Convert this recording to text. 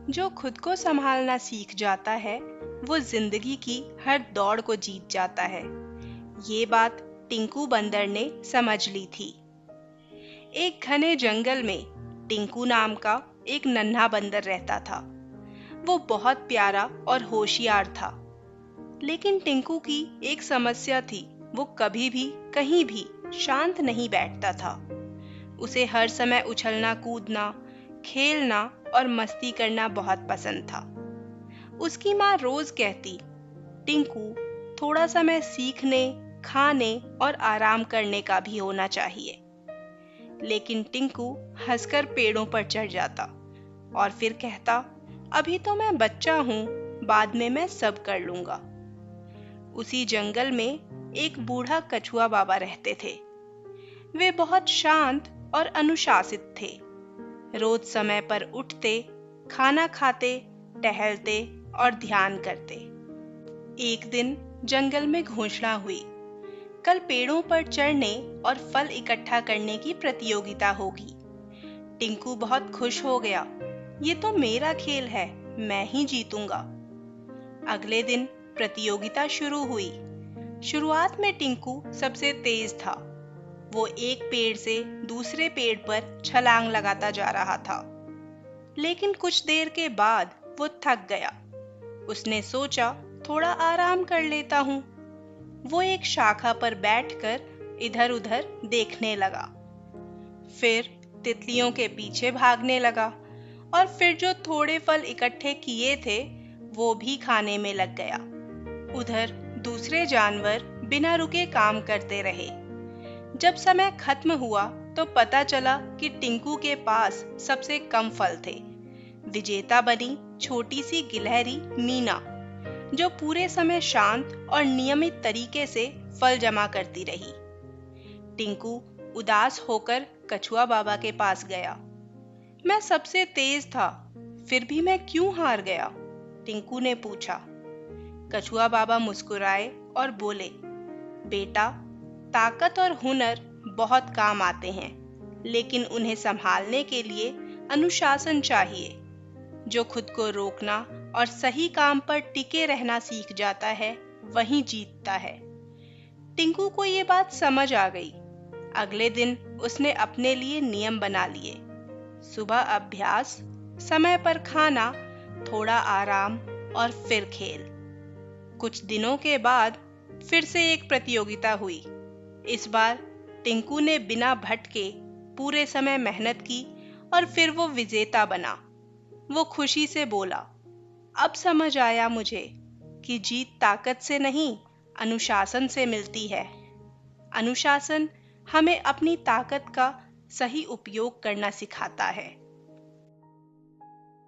जो खुद को संभालना सीख जाता है वो जिंदगी की हर दौड़ को जीत जाता है। ये बात टिंकू बंदर ने समझ ली थी। एक घने जंगल में टिंकू नाम का एक नन्हा बंदर रहता था। वो बहुत प्यारा और होशियार था, लेकिन टिंकू की एक समस्या थी। वो कभी भी कहीं भी शांत नहीं बैठता था। उसे हर समय उछलना कूदना, खेलना और मस्ती करना बहुत पसंद था। उसकी माँ रोज कहती, टिंकू, थोड़ा समय सीखने, खाने और आराम करने का भी होना चाहिए। लेकिन टिंकू हंसकर पेड़ों पर चढ़ जाता और फिर कहता, अभी तो मैं बच्चा हूँ, बाद में मैं सब कर लूंगा। उसी जंगल में एक बूढ़ा कछुआ बाबा रहते थे। वे बहुत शांत और अनुशासित थे। रोज समय पर उठते, खाना खाते, टहलते और ध्यान करते। एक दिन जंगल में घोषणा हुई, कल पेड़ों पर चढ़ने और फल इकट्ठा करने की प्रतियोगिता होगी। टिंकू बहुत खुश हो गया। ये तो मेरा खेल है, मैं ही जीतूंगा। अगले दिन प्रतियोगिता शुरू हुई। शुरुआत में टिंकू सबसे तेज था। वो एक पेड़ से दूसरे पेड़ पर छलांग लगाता जा रहा था। लेकिन कुछ देर के बाद वो थक गया। उसने सोचा, थोड़ा आराम कर लेता हूँ। वो एक शाखा पर बैठकर इधर उधर देखने लगा। फिर तितलियों के पीछे भागने लगा और फिर जो थोड़े फल इकट्ठे किए थे वो भी खाने में लग गया। उधर दूसरे जानवर बिना रुके काम करते रहे। जब समय खत्म हुआ तो पता चला कि टिंकू के पास सबसे कम फल थे। विजेता बनी छोटी सी गिलहरी मीना, जो पूरे समय शांत और नियमित तरीके से फल जमा करती रही। टिंकू उदास होकर कछुआ बाबा के पास गया। मैं सबसे तेज था, फिर भी मैं क्यों हार गया? टिंकू ने पूछा। कछुआ बाबा मुस्कुराए और बोले, बेटा, ताकत और हुनर बहुत काम आते हैं, लेकिन उन्हें संभालने के लिए अनुशासन चाहिए। जो खुद को रोकना और सही काम पर टिके रहना सीख जाता है, वही जीतता है। टिंकू को ये बात समझ आ गई। अगले दिन उसने अपने लिए नियम बना लिए। सुबह अभ्यास, समय पर खाना, थोड़ा आराम और फिर खेल। कुछ दिनों के बाद फिर से एक प्रतियोगिता हुई। इस बार टिंकू ने बिना भटके पूरे समय मेहनत की और फिर वो विजेता बना। वो खुशी से बोला, अब समझ आया मुझे कि जीत ताकत से नहीं, अनुशासन से मिलती है। अनुशासन हमें अपनी ताकत का सही उपयोग करना सिखाता है।